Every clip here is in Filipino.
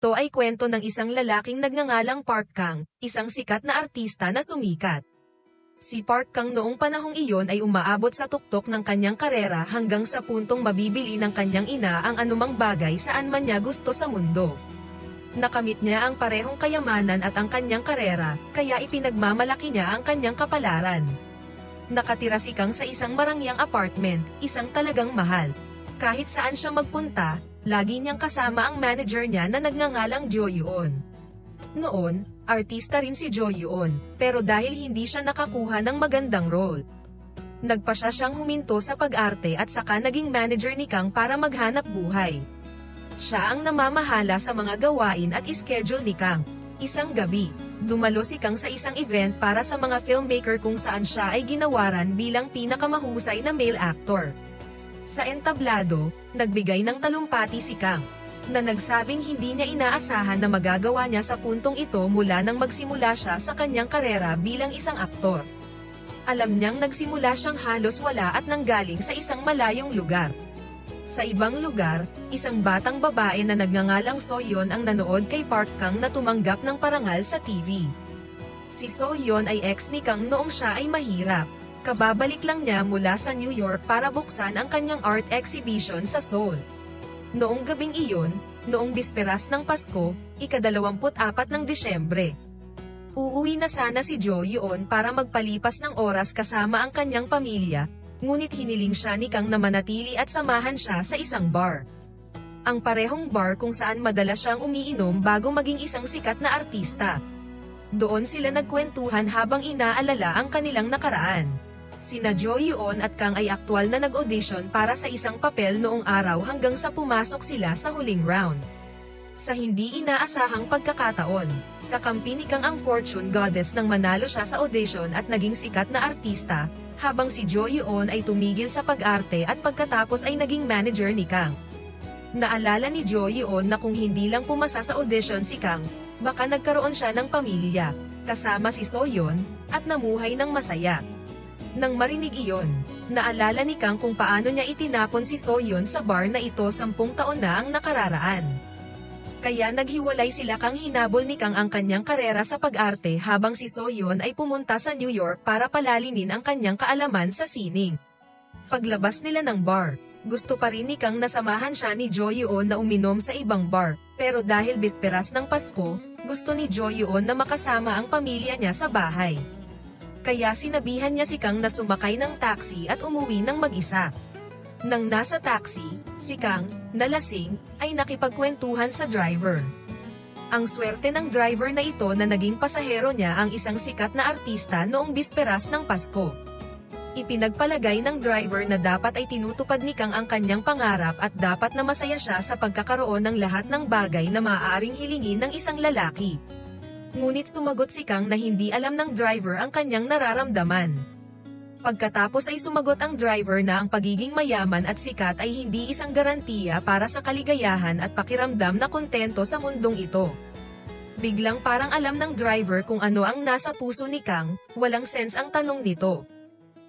Ito ay kwento ng isang lalaking nagngangalang Park Kang, isang sikat na artista na sumikat. Si Park Kang noong panahong iyon ay umaabot sa tuktok ng kanyang karera hanggang sa puntong mabibili ng kanyang ina ang anumang bagay saan man niya gusto sa mundo. Nakamit niya ang parehong kayamanan at ang kanyang karera, kaya ipinagmamalaki niya ang kanyang kapalaran. Nakatira si Kang sa isang marangyang apartment, isang talagang mahal. Kahit saan siya magpunta, lagi niyang kasama ang manager niya na nagngangalang Jo Yoon. Noon, artista rin si Jo Yoon, pero dahil hindi siya nakakuha ng magandang role, nagpasya siyang huminto sa pag-arte at saka naging manager ni Kang para maghanap buhay. Siya ang namamahala sa mga gawain at schedule ni Kang. Isang gabi, dumalo si Kang sa isang event para sa mga filmmaker kung saan siya ay ginawaran bilang pinakamahusay na male actor. Sa entablado, nagbigay ng talumpati si Kang, na nagsabing hindi niya inaasahan na magagawa niya sa puntong ito mula nang magsimula siya sa kanyang karera bilang isang aktor. Alam niyang nagsimula siyang halos wala at nanggaling sa isang malayong lugar. Sa ibang lugar, isang batang babae na nagngangalang Soyeon ang nanood kay Park Kang na tumanggap ng parangal sa TV. Si Soyeon ay ex ni Kang noong siya ay mahirap. Kababalik lang niya mula sa New York para buksan ang kanyang art exhibition sa Seoul. Noong gabing iyon, noong bisperas ng Pasko, ika-24 ng Disyembre. Uuwi na sana si Jo Yoon para magpalipas ng oras kasama ang kanyang pamilya, ngunit hiniling siya ni Kang na manatili at samahan siya sa isang bar. Ang parehong bar kung saan madalas siyang umiinom bago maging isang sikat na artista. Doon sila nagkwentuhan habang inaalala ang kanilang nakaraan. Sina Jo Yoon at Kang ay aktwal na nag-audition para sa isang papel noong araw hanggang sa pumasok sila sa huling round. Sa hindi inaasahang pagkakataon, kakampi ni Kang ang fortune goddess nang manalo siya sa audition at naging sikat na artista, habang si Jo Yoon ay tumigil sa pag-arte at pagkatapos ay naging manager ni Kang. Naalala ni Jo Yoon na kung hindi lang pumasa sa audition si Kang, baka nagkaroon siya ng pamilya, kasama si Soyeon, at namuhay ng masaya. Nang marinig iyon, naalala ni Kang kung paano niya itinapon si Soyeon sa bar na ito 10 taon na ang nakararaan. Kaya naghiwalay sila Kang hinabol ni Kang ang kanyang karera sa pag-arte habang si Soyeon ay pumunta sa New York para palalimin ang kanyang kaalaman sa sining. Paglabas nila ng bar, gusto pa rin ni Kang na samahan siya ni Jo Yoon na uminom sa ibang bar, pero dahil bisperas ng Pasko, gusto ni Jo Yoon na makasama ang pamilya niya sa bahay. Kaya sinabihan niya si Kang na sumakay ng taxi at umuwi ng mag-isa. Nang nasa taxi, si Kang, nalasing, ay nakipagkwentuhan sa driver. Ang swerte ng driver na ito na naging pasahero niya ang isang sikat na artista noong bisperas ng Pasko. Ipinagpalagay ng driver na dapat ay tinutupad ni Kang ang kanyang pangarap at dapat na masaya siya sa pagkakaroon ng lahat ng bagay na maaaring hilingin ng isang lalaki. Ngunit sumagot si Kang na hindi alam ng driver ang kanyang nararamdaman. Pagkatapos ay sumagot ang driver na ang pagiging mayaman at sikat ay hindi isang garantiya para sa kaligayahan at pakiramdam na kontento sa mundong ito. Biglang parang alam ng driver kung ano ang nasa puso ni Kang, walang sense ang tanong nito.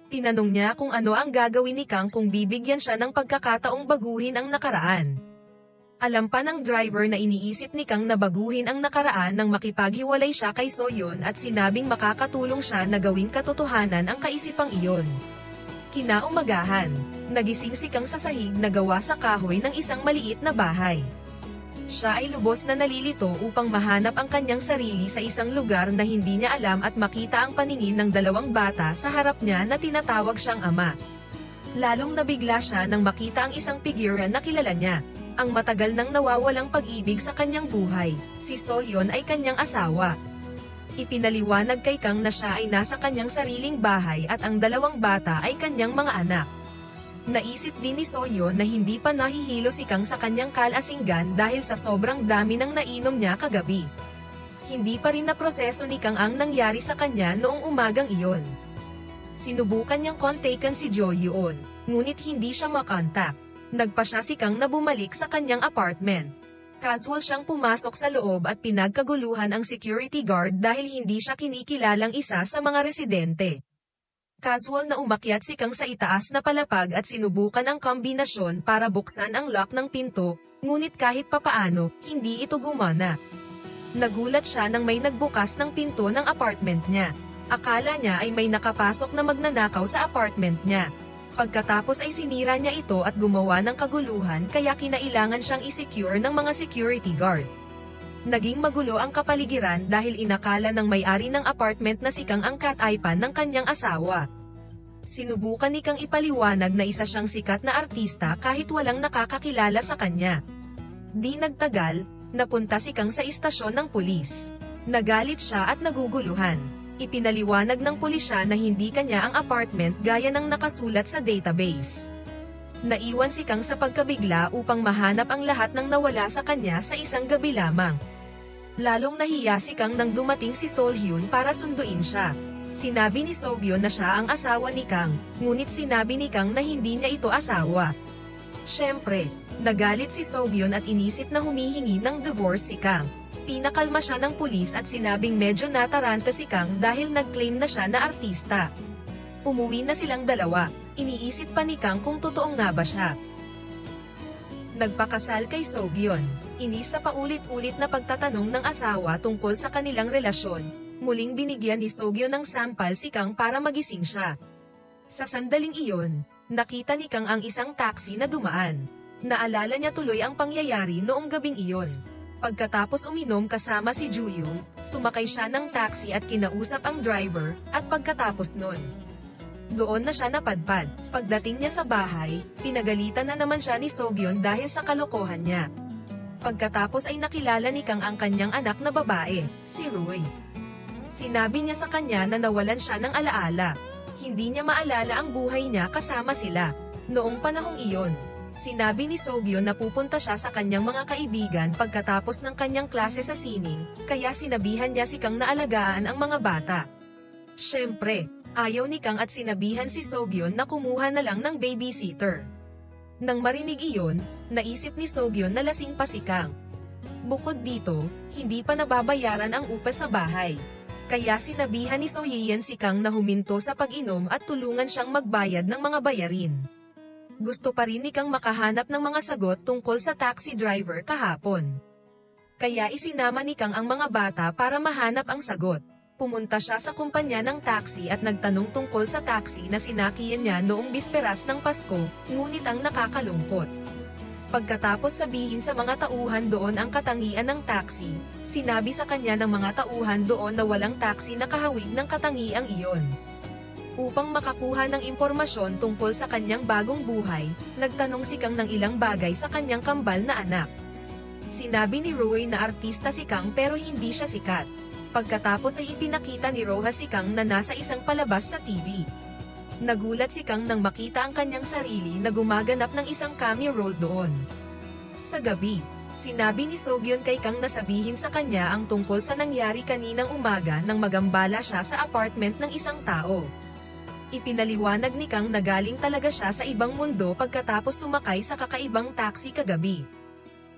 Tinanong niya kung ano ang gagawin ni Kang kung bibigyan siya ng pagkakataong baguhin ang nakaraan. Alam pa ng driver na iniisip ni Kang na baguhin ang nakaraan nang makipaghiwalay siya kay Soyeon at sinabing makakatulong siya na gawing katotohanan ang kaisipang iyon. Kinaumagahan, nagising si Kang sa sahig na gawa sa kahoy ng isang maliit na bahay. Siya ay lubos na nalilito upang mahanap ang kanyang sarili sa isang lugar na hindi niya alam at makita ang paningin ng 2 bata sa harap niya na tinatawag siyang ama. Lalong nabigla siya nang makita ang isang figura na kilala niya. Ang matagal nang nawawalang pag-ibig sa kanyang buhay, si Soyeon ay kanyang asawa. Ipinaliwanag kay Kang na siya ay nasa kanyang sariling bahay at ang 2 bata ay kanyang mga anak. Naisip din ni Soyeon na hindi pa nahihilo si Kang sa kanyang kalasinggan dahil sa sobrang dami ng nainom niya kagabi. Hindi pa rin naproseso ni Kang ang nangyari sa kanya noong umagang iyon. Sinubukan niyang kontakan si Jo Yoon, ngunit hindi siya makontak. Nagpasya si Kang na bumalik sa kanyang apartment. Casual siyang pumasok sa loob at pinagkaguluhan ang security guard dahil hindi siya kinikilalang isa sa mga residente. Casual na umakyat si Kang sa itaas na palapag at sinubukan ang kombinasyon para buksan ang lock ng pinto, ngunit kahit papaano, hindi ito gumana. Nagulat siya nang may nagbukas ng pinto ng apartment niya. Akala niya ay may nakapasok na magnanakaw sa apartment niya. Pagkatapos ay sinira niya ito at gumawa ng kaguluhan kaya kinailangan siyang i-secure ng mga security guard. Naging magulo ang kapaligiran dahil inakala ng may-ari ng apartment na si Kang ang cat-ipan ng kanyang asawa. Sinubukan ni Kang ipaliwanag na isa siyang sikat na artista kahit walang nakakakilala sa kanya. Di nagtagal, napunta si Kang sa istasyon ng pulis. Nagalit siya at naguguluhan. Ipinaliwanag ng pulisya na hindi kanya ang apartment gaya ng nakasulat sa database. Naiwan si Kang sa pagkabigla upang mahanap ang lahat ng nawala sa kanya sa isang gabi lamang. Lalong nahiya si Kang nang dumating si Sol-hyun para sunduin siya. Sinabi ni Sogyon na siya ang asawa ni Kang, ngunit sinabi ni Kang na hindi niya ito asawa. Siyempre, nagalit si Sogyon at inisip na humihingi ng divorce si Kang. Pinakalma siya ng pulis at sinabing medyo nataranta si Kang dahil nag-claim na siya na artista. Umuwi na silang dalawa, iniisip pa ni Kang kung totoo nga ba siya. Nagpakasal kay Sogyon. Inis sa paulit-ulit na pagtatanong ng asawa tungkol sa kanilang relasyon, muling binigyan ni Sogyon ng sampal si Kang para magising siya. Sa sandaling iyon, nakita ni Kang ang isang taxi na dumaan. Naalala niya tuloy ang pangyayari noong gabing iyon. Pagkatapos uminom kasama si Ju-yoon, sumakay siya ng taxi at kinausap ang driver, at pagkatapos nun, doon na siya napadpad. Pagdating niya sa bahay, pinagalitan na naman siya ni Sogyon dahil sa kalokohan niya. Pagkatapos ay nakilala ni Kang ang kanyang anak na babae, si Roy. Sinabi niya sa kanya na nawalan siya ng alaala. Hindi niya maalala ang buhay niya kasama sila. Noong panahong iyon, sinabi ni Sogyon na pupunta siya sa kanyang mga kaibigan pagkatapos ng kanyang klase sa sining, kaya sinabihan niya si Kang na alagaan ang mga bata. Siyempre, ayaw ni Kang at sinabihan si Sogyon na kumuha na lang ng babysitter. Nang marinig iyon, naisip ni Sogyon na lasing pa si Kang. Bukod dito, hindi pa nababayaran ang upa sa bahay. Kaya sinabihan ni Soyeon si Kang na huminto sa pag-inom at tulungan siyang magbayad ng mga bayarin. Gusto pa rin ni Kang makahanap ng mga sagot tungkol sa taxi driver kahapon. Kaya isinama ni Kang ang mga bata para mahanap ang sagot. Pumunta siya sa kumpanya ng taxi at nagtanong tungkol sa taxi na sinakiyan niya noong bisperas ng Pasko, ngunit ang nakakalungkot. Pagkatapos sabihin sa mga tauhan doon ang katangian ng taxi, sinabi sa kanya ng mga tauhan doon na walang taxi na kahawig ng katangiang iyon. Upang makakuha ng impormasyon tungkol sa kanyang bagong buhay, nagtanong si Kang ng ilang bagay sa kanyang kambal na anak. Sinabi ni Roy na artista si Kang pero hindi siya sikat. Pagkatapos ay ipinakita ni Roha si Kang na nasa isang palabas sa TV. Nagulat si Kang nang makita ang kanyang sarili na gumaganap ng isang cameo role doon. Sa gabi, sinabi ni Sogyon kay Kang na sabihin sa kanya ang tungkol sa nangyari kaninang umaga nang magambala siya sa apartment ng isang tao. Ipinaliwanag ni Kang na galing talaga siya sa ibang mundo pagkatapos sumakay sa kakaibang taxi kagabi.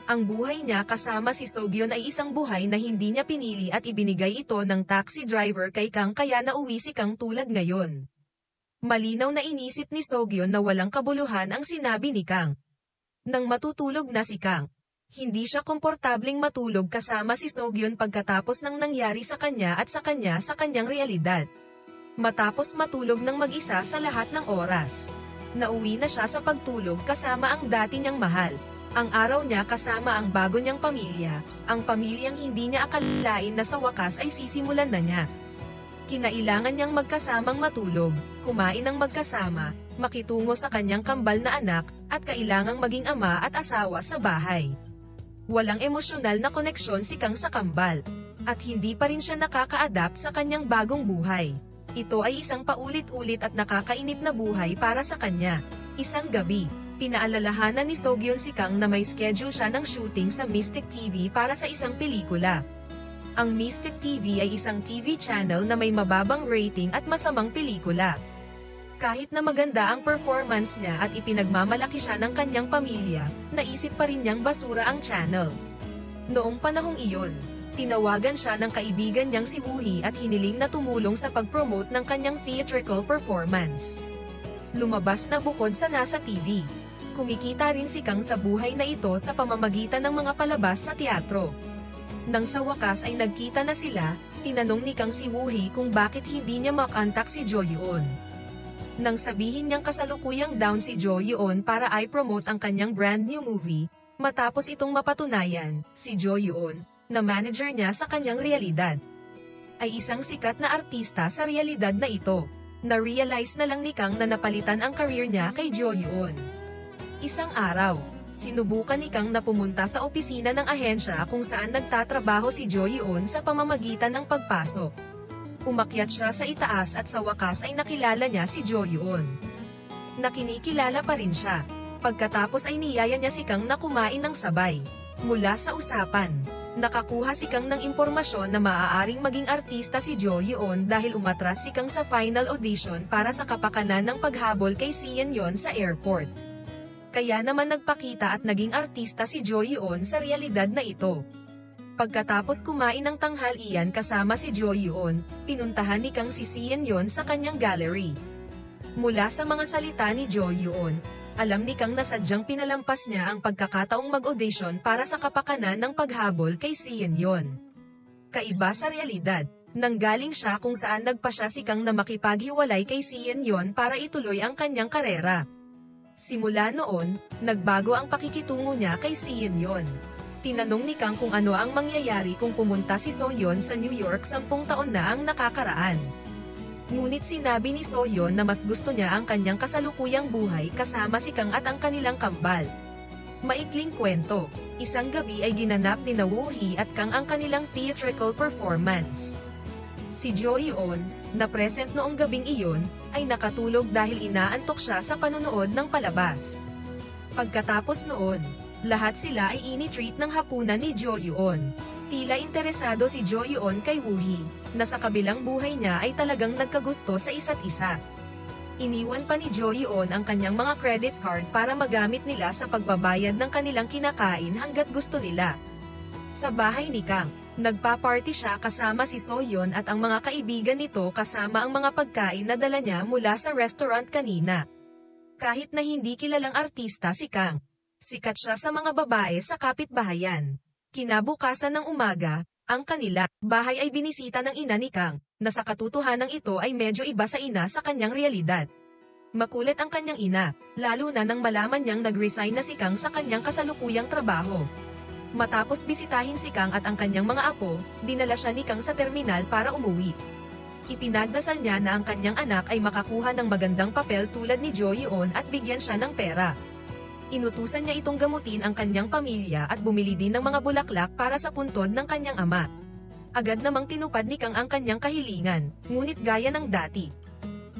Ang buhay niya kasama si Sogyon ay isang buhay na hindi niya pinili at ibinigay ito ng taxi driver kay Kang kaya nauwi si Kang tulad ngayon. Malinaw na inisip ni Sogyon na walang kabuluhan ang sinabi ni Kang. Nang matutulog na si Kang, hindi siya komportabling matulog kasama si Sogyon pagkatapos ng nangyari sa kanya at sa kanyang realidad. Matapos matulog ng mag-isa sa lahat ng oras, nauwi na siya sa pagtulog kasama ang dati niyang mahal. Ang araw niya kasama ang bago niyang pamilya, ang pamilyang hindi niya akalain na sa wakas ay sisimulan na niya. Kinailangan niyang magkasamang matulog, kumain ng magkasama, makitungo sa kanyang kambal na anak, at kailangang maging ama at asawa sa bahay. Walang emosyonal na koneksyon si Kang sa kambal, at hindi pa rin siya nakaka-adapt sa kanyang bagong buhay. Ito ay isang paulit-ulit at nakakainip na buhay para sa kanya. Isang gabi, pinaalalahanan ni Sogyon si Kang na may schedule siya ng shooting sa Mystic TV para sa isang pelikula. Ang Mystic TV ay isang TV channel na may mababang rating at masamang pelikula. Kahit na maganda ang performance niya at ipinagmamalaki siya ng kanyang pamilya, naisip pa rin niyang basura ang channel. Noong panahong iyon, Tinawagan siya ng kaibigan niyang si Woohee at hiniling na tumulong sa pag-promote ng kanyang theatrical performance. Lumabas na bukod sa nasa TV. Kumikita rin si Kang sa buhay na ito sa pamamagitan ng mga palabas sa teatro. Nang sa wakas ay nagkita na sila, tinanong ni Kang si Woohee kung bakit hindi niya makontak si Jo Yoon. Nang sabihin niyang kasalukuyang down si Jo Yoon para i-promote ang kanyang brand new movie, matapos itong mapatunayan, si Jo Yoon, na manager niya sa kanyang realidad, ay isang sikat na artista sa realidad na ito. Na-realize na lang ni Kang na napalitan ang career niya kay Jo Yoon. Isang araw, sinubukan ni Kang na pumunta sa opisina ng ahensya kung saan nagtatrabaho si Jo Yoon sa pamamagitan ng pagpasok. Umakyat siya sa itaas at sa wakas ay nakilala niya si Jo Yoon. Nakinikilala pa rin siya. Pagkatapos ay niyaya niya si Kang na kumain ng sabay. Mula sa usapan, nakakuha si Kang ng impormasyon na maaaring maging artista si Jo Yoon dahil umatras si Kang sa final audition para sa kapakanan ng paghabol kay Sian Yeon sa airport. Kaya naman nagpakita at naging artista si Jo Yoon sa realidad na ito. Pagkatapos kumain ng tanghalian kasama si Jo Yoon, pinuntahan ni Kang si Sian Yeon sa kanyang gallery. Mula sa mga salita ni Jo Yoon, alam ni Kang na sadyang pinalampas niya ang pagkakataong mag-audition para sa kapakanan ng paghabol kay Sian Yeon. Kaiba sa realidad, nanggaling siya kung saan nagpasya si Kang na makipaghiwalay kay Sian Yeon para ituloy ang kanyang karera. Simula noon, nagbago ang pakikitungo niya kay Sian Yeon. Tinanong ni Kang kung ano ang mangyayari kung pumunta si So Yeon sa New York 10 taon na ang nakakaraan. Ngunit sinabi ni So Yeon na mas gusto niya ang kanyang kasalukuyang buhay kasama si Kang at ang kanilang kambal. Maikling kwento, isang gabi ay ginanap ni Woohee at Kang ang kanilang theatrical performance. Si Jo Yoon, na present noong gabing iyon, ay nakatulog dahil inaantok siya sa panunood ng palabas. Pagkatapos noon, lahat sila ay ini-treat ng hapunan ni Jo Yoon. Tila interesado si Jo Yoon kay Woohee, na sa kabilang buhay niya ay talagang nagkagusto sa isa't isa. Iniwan pa ni Jo Yoon ang kanyang mga credit card para magamit nila sa pagbabayad ng kanilang kinakain hanggat gusto nila. Sa bahay ni Kang, nagpa-party siya kasama si So Yeon at ang mga kaibigan nito kasama ang mga pagkain na dala niya mula sa restaurant kanina. Kahit na hindi kilalang artista si Kang, sikat siya sa mga babae sa kapitbahayan. Kinabukasan ng umaga, ang kanila bahay ay binisita ng ina ni Kang, na sa katotohanan ito ay medyo iba sa ina sa kanyang realidad. Makulit ang kanyang ina, lalo na nang malaman niyang nag-resign na si Kang sa kanyang kasalukuyang trabaho. Matapos bisitahin si Kang at ang kanyang mga apo, dinala siya ni Kang sa terminal para umuwi. Ipinagdasal niya na ang kanyang anak ay makakuha ng magandang papel tulad ni Jo Yoon at bigyan siya ng pera. Inutusan niya itong gamutin ang kanyang pamilya at bumili din ng mga bulaklak para sa puntod ng kanyang ama. Agad namang tinupad ni Kang ang kanyang kahilingan, ngunit gaya ng dati.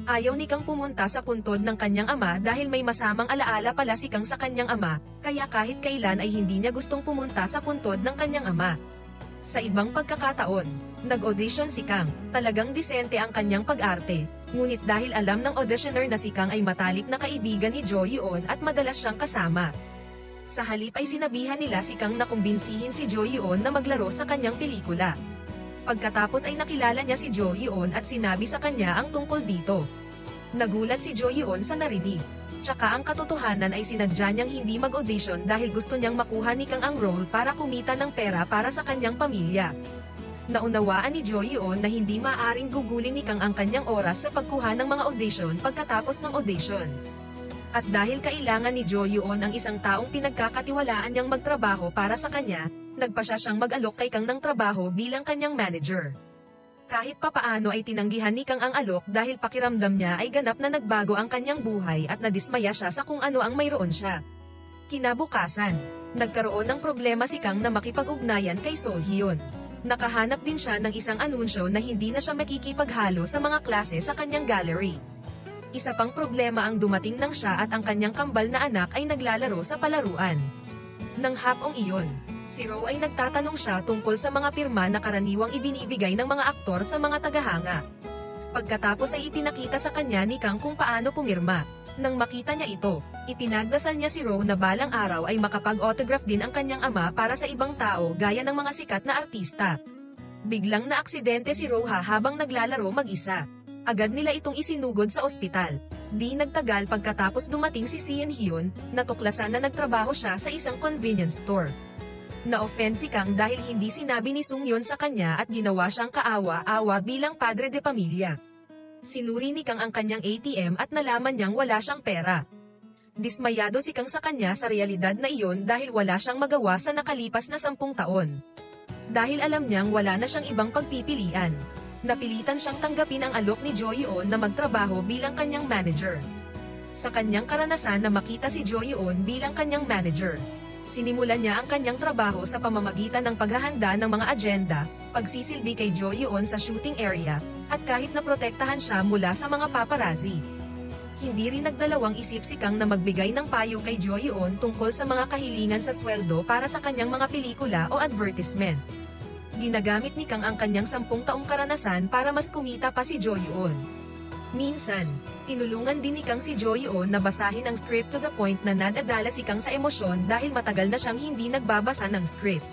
Ayaw ni Kang pumunta sa puntod ng kanyang ama dahil may masamang alaala pala si Kang sa kanyang ama, kaya kahit kailan ay hindi niya gustong pumunta sa puntod ng kanyang ama. Sa ibang pagkakataon, nag-audition si Kang, talagang disente ang kanyang pag-arte, ngunit dahil alam ng auditioner na si Kang ay matalik na kaibigan ni Jo Yoon at madalas siyang kasama. Sa halip ay sinabihan nila si Kang na kumbinsihin si Jo Yoon na maglaro sa kanyang pelikula. Pagkatapos ay nakilala niya si Jo Yoon at sinabi sa kanya ang tungkol dito. Nagulat si Jo Yoon sa narinig. Tsaka ang katotohanan ay sinadya niyang hindi mag-audition dahil gusto niyang makuha ni Kang ang role para kumita ng pera para sa kanyang pamilya. Naunawaan ni Jo Yoon na hindi maaaring gugulin ni Kang ang kanyang oras sa pagkuha ng mga audition pagkatapos ng audition. At dahil kailangan ni Jo Yoon ang isang taong pinagkakatiwalaan niyang magtrabaho para sa kanya, nagpasya siyang mag-alok kay Kang ng trabaho bilang kanyang manager. Kahit papaano ay tinanggihan ni Kang ang alok dahil pakiramdam niya ay ganap na nagbago ang kanyang buhay at nadismaya siya sa kung ano ang mayroon siya. Kinabukasan, nagkaroon ng problema si Kang na makipag-ugnayan kay So Hyun. Nakahanap din siya ng isang anunsyo na hindi na siya makikipaghalo sa mga klase sa kanyang gallery. Isa pang problema ang dumating nang siya at ang kanyang kambal na anak ay naglalaro sa palaruan. Nang hapong iyon, si Ro ay nagtatanong siya tungkol sa mga pirma na karaniwang ibinibigay ng mga aktor sa mga tagahanga. Pagkatapos ay ipinakita sa kanya ni Kang kung paano pumirma. Nang makita niya ito, ipinagdasal niya si Ro na balang araw ay makapag-autograph din ang kanyang ama para sa ibang tao gaya ng mga sikat na artista. Biglang naaksidente si Ro habang naglalaro mag-isa. Agad nila itong isinugod sa ospital. Di nagtagal pagkatapos dumating si Seon Hyun, natuklasan na nagtrabaho siya sa isang convenience store. Na-offend si Kang dahil hindi sinabi ni Sungyeon sa kanya at ginawa siyang kaawa-awa bilang padre de pamilya. Sinuri ni Kang ang kanyang ATM at nalaman niyang wala siyang pera. Dismayado si Kang sa kanya sa realidad na iyon dahil wala siyang magawa sa nakalipas na 10 taon. Dahil alam niyang wala na siyang ibang pagpipilian, napilitan siyang tanggapin ang alok ni Jo Yeon na magtrabaho bilang kanyang manager. Sa kanyang karanasan na makita si Jo Yeon bilang kanyang manager, sinimulan niya ang kanyang trabaho sa pamamagitan ng paghahanda ng mga agenda, pagsisilbi kay Jo Yeon sa shooting area, at kahit na protektahan siya mula sa mga paparazzi. Hindi rin nagdalawang isip si Kang na magbigay ng payo kay Jo Yeon tungkol sa mga kahilingan sa sweldo para sa kanyang mga pelikula o advertisement. Ginagamit ni Kang ang kanyang 10 taong karanasan para mas kumita pa si Jo Yeon. Minsan, tinulungan din ni Kang si Jo Yeon na basahin ang script to the point na nadadala si Kang sa emosyon dahil matagal na siyang hindi nagbabasa ng script.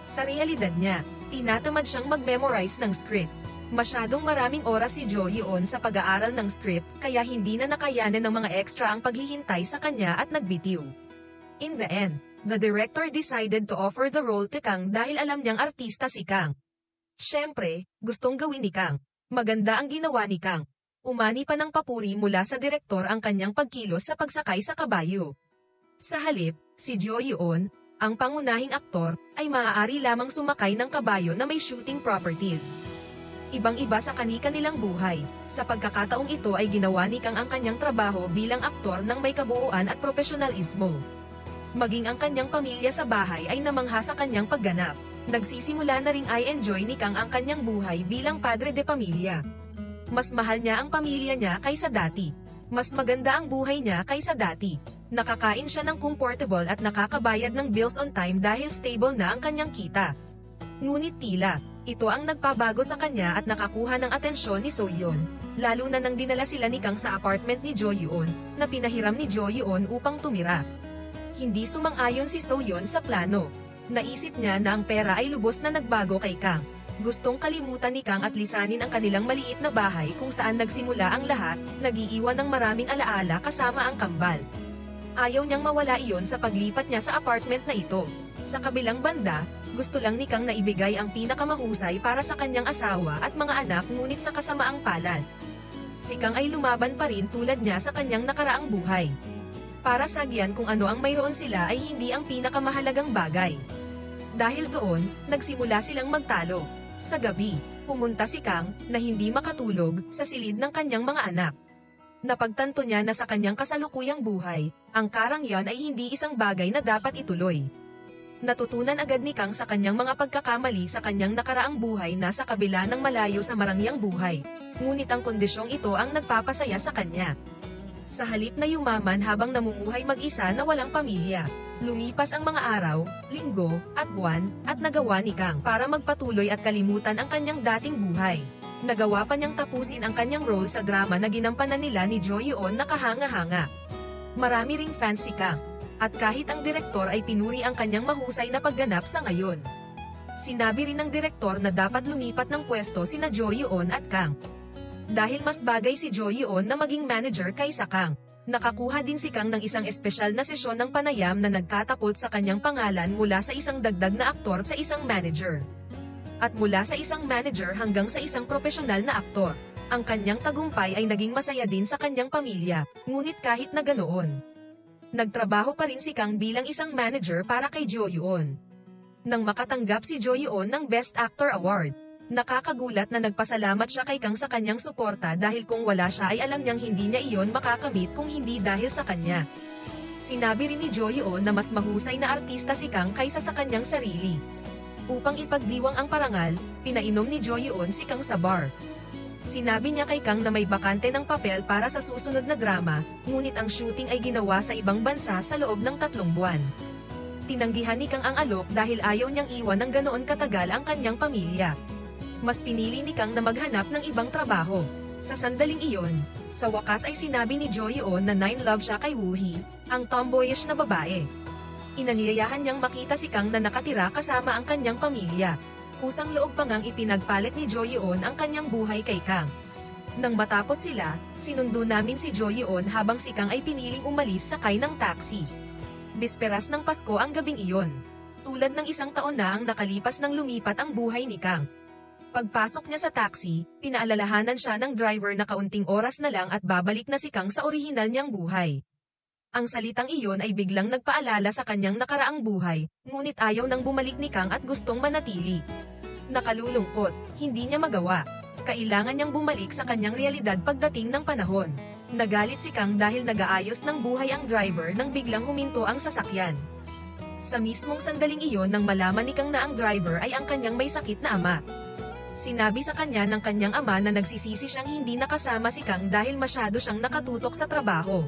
Sa realidad niya, tinatamad siyang mag-memorize ng script. Masyadong maraming oras si Jo Yeon sa pag-aaral ng script kaya hindi na nakayanan ng mga extra ang paghihintay sa kanya at nagbitiw. In the end, the director decided to offer the role to Kang dahil alam niyang artista si Kang. Siyempre, gustong gawin ni Kang. Maganda ang ginawa ni Kang. Umani pa ng papuri mula sa direktor ang kanyang pagkilos sa pagsakay sa kabayo. Sa halip, si Jo Yeon, ang pangunahing aktor, ay maaari lamang sumakay ng kabayo na may shooting properties. Ibang-iba sa kani-kanilang buhay. Sa pagkakataong ito ay ginawa ni Kang ang kanyang trabaho bilang aktor ng may kabuuan at profesionalismo. Maging ang kanyang pamilya sa bahay ay namangha sa kanyang pagganap. Nagsisimula na ring i-enjoy ni Kang ang kanyang buhay bilang padre de pamilya. Mas mahal niya ang pamilya niya kaysa dati. Mas maganda ang buhay niya kaysa dati. Nakakain siya ng comfortable at nakakabayad ng bills on time dahil stable na ang kanyang kita. Ngunit tila, ito ang nagpabago sa kanya at nakakuha ng atensyon ni So-yeon, lalo na nang dinala sila ni Kang sa apartment ni Jo Yeon, na pinahiram ni Jo Yeon upang tumira. Hindi sumang-ayon si So-yeon sa plano. Naisip niya na ang pera ay lubos na nagbago kay Kang. Gustong kalimutan ni Kang at lisanin ang kanilang maliit na bahay kung saan nagsimula ang lahat, nag-iiwan ng maraming alaala kasama ang kambal. Ayaw niyang mawala iyon sa paglipat niya sa apartment na ito. Sa kabilang banda, gusto lang ni Kang na ibigay ang pinakamahusay para sa kanyang asawa at mga anak ngunit sa kasamaang palad. Si Kang ay lumaban pa rin tulad niya sa kanyang nakaraang buhay. Para sagyan kung ano ang mayroon sila ay hindi ang pinakamahalagang bagay. Dahil doon, nagsimula silang magtalo. Sa gabi, pumunta si Kang, na hindi makatulog, sa silid ng kanyang mga anak. Napagtanto niya na sa kanyang kasalukuyang buhay, ang karangyan ay hindi isang bagay na dapat ituloy. Natutunan agad ni Kang sa kanyang mga pagkakamali sa kanyang nakaraang buhay na sa kabila ng malayo sa marangyang buhay. Ngunit ang kondisyong ito ang nagpapasaya sa kanya. Sa halip na yumaman habang namumuhay mag-isa na walang pamilya, lumipas ang mga araw, linggo, at buwan, at nagawa ni Kang para magpatuloy at kalimutan ang kanyang dating buhay. Nagawa pa niyang tapusin ang kanyang role sa drama na ginampanan nila ni Jo Yeon na kahanga-hanga. Marami ring fans si Kang. At kahit ang direktor ay pinuri ang kanyang mahusay na pagganap sa ngayon. Sinabi rin ng direktor na dapat lumipat ng pwesto sina Jo Yeon at Kang. Dahil mas bagay si Jo Yeon na maging manager kaysa Kang. Nakakuha din si Kang ng isang espesyal na sesyon ng panayam na nagkatapot sa kanyang pangalan mula sa isang dagdag na aktor sa isang manager. At mula sa isang manager hanggang sa isang profesional na aktor. Ang kanyang tagumpay ay naging masaya din sa kanyang pamilya, ngunit kahit na ganoon, nagtrabaho pa rin si Kang bilang isang manager para kay Jo Yeon. Nang makatanggap si Jo Yeon ng Best Actor Award, nakakagulat na nagpasalamat siya kay Kang sa kanyang suporta dahil kung wala siya ay alam niyang hindi niya iyon makakamit kung hindi dahil sa kanya. Sinabi rin ni Jo Yeon na mas mahusay na artista si Kang kaysa sa kanyang sarili. Upang ipagdiwang ang parangal, pinainom ni Jo Yeon si Kang sa bar. Sinabi niya kay Kang na may bakante ng papel para sa susunod na drama, ngunit ang shooting ay ginawa sa ibang bansa sa loob ng 3 buwan. Tinanggihan ni Kang ang alok dahil ayaw niyang iwan ng ganoon katagal ang kanyang pamilya. Mas pinili ni Kang na maghanap ng ibang trabaho. Sa sandaling iyon, sa wakas ay sinabi ni Jo-yeon na nine-love siya kay Woo-hee, ang tomboyish na babae. Inanyayahan niyang makita si Kang na nakatira kasama ang kanyang pamilya. Kusang loob pa ngang ipinagpalit ni Jo-yeon ang kanyang buhay kay Kang. Nang matapos sila, sinundo namin si Jo-yeon habang si Kang ay piniling umalis sakay ng taxi. Bisperas ng Pasko ang gabing iyon. Tulad ng isang taon na ang nakalipas nang lumipat ang buhay ni Kang. Pagpasok niya sa taxi, pinaalalahanan siya ng driver na kaunting oras na lang at babalik na si Kang sa orihinal niyang buhay. Ang salitang iyon ay biglang nagpaalala sa kanyang nakaraang buhay, ngunit ayaw nang bumalik ni Kang at gustong manatili. Nakalulungkot, hindi niya magawa. Kailangan niyang bumalik sa kanyang realidad pagdating ng panahon. Nagalit si Kang dahil nag-aayos ng buhay ang driver nang biglang huminto ang sasakyan. Sa mismong sandaling iyon nang malaman ni Kang na ang driver ay ang kanyang may sakit na ama. Sinabi sa kanya ng kanyang ama na nagsisisi siyang hindi nakasama si Kang dahil masyado siyang nakatutok sa trabaho.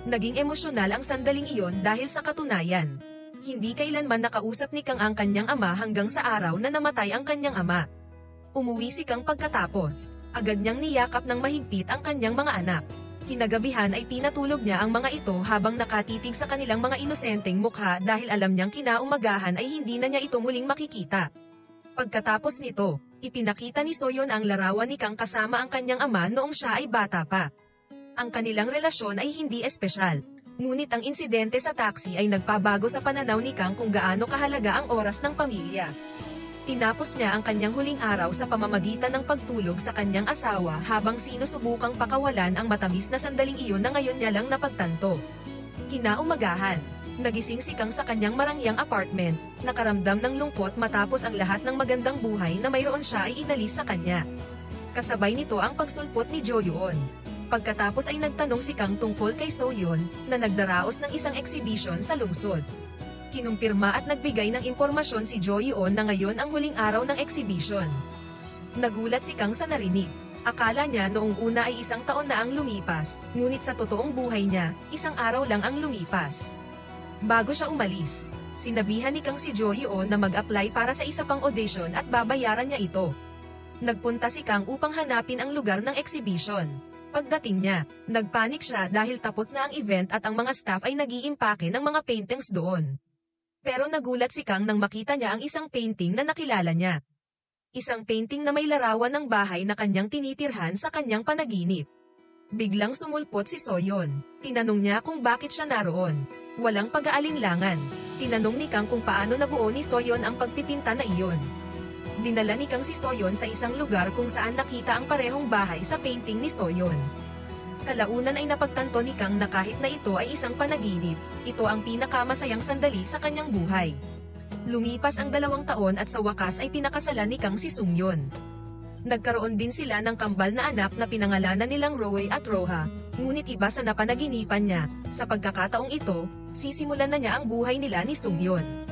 Naging emosyonal ang sandaling iyon dahil sa katunayan. Hindi kailanman nakausap ni Kang ang kanyang ama hanggang sa araw na namatay ang kanyang ama. Umuwi si Kang pagkatapos. Agad niyang niyakap ng mahigpit ang kanyang mga anak. Kinagabihan ay pinatulog niya ang mga ito habang nakatitig sa kanilang mga inosenteng mukha dahil alam niyang kinaumagahan ay hindi na niya ito muling makikita. Pagkatapos nito, ipinakita ni Soyeon ang larawan ni Kang kasama ang kanyang ama noong siya ay bata pa. Ang kanilang relasyon ay hindi espesyal. Ngunit ang insidente sa taxi ay nagpabago sa pananaw ni Kang kung gaano kahalaga ang oras ng pamilya. Tinapos niya ang kanyang huling araw sa pamamagitan ng pagtulog sa kanyang asawa habang sinusubukang pakawalan ang matamis na sandaling iyon na ngayon niya lang napagtanto. Kinaumagahan, nagising si Kang sa kanyang marangyang apartment, nakaramdam ng lungkot matapos ang lahat ng magandang buhay na mayroon siya ay inalis sa kanya. Kasabay nito ang pagsulpot ni Jo-yeon. Pagkatapos ay nagtanong si Kang tungkol kay Soyeon, na nagdaraos ng isang exhibition sa lungsod. Kinumpirma at nagbigay ng impormasyon si Jo-yeon na ngayon ang huling araw ng exhibition. Nagulat si Kang sa narinig. Akala niya noong una ay isang taon na ang lumipas, ngunit sa totoong buhay niya, isang araw lang ang lumipas. Bago siya umalis, sinabihan ni Kang si Jo-yeon na mag-apply para sa isa pang audition at babayaran niya ito. Nagpunta si Kang upang hanapin ang lugar ng exhibition. Pagdating niya, nagpanik siya dahil tapos na ang event at ang mga staff ay nag-iimpake ng mga paintings doon. Pero nagulat si Kang nang makita niya ang isang painting na nakilala niya. Isang painting na may larawan ng bahay na kanyang tinitirhan sa kanyang panaginip. Biglang sumulpot si Soyeon. Tinanong niya kung bakit siya naroon. Walang pag-aalinlangan. Tinanong ni Kang kung paano nabuo ni Soyeon ang pagpipinta na iyon. Dinala ni Kang si Soyeon sa isang lugar kung saan nakita ang parehong bahay sa painting ni Soyeon. Kalaunan ay napagtanto ni Kang na kahit na ito ay isang panaginip, ito ang pinakamasayang sandali sa kanyang buhay. Lumipas ang 2 taon at sa wakas ay pinakasalan ni Kang si Sungyeon. Nagkaroon din sila ng kambal na anak na pinangalanan nilang Roe at Roha, ngunit iba sa napanaginipan niya. Sa pagkakataong ito, sisimulan na niya ang buhay nila ni Sungyeon.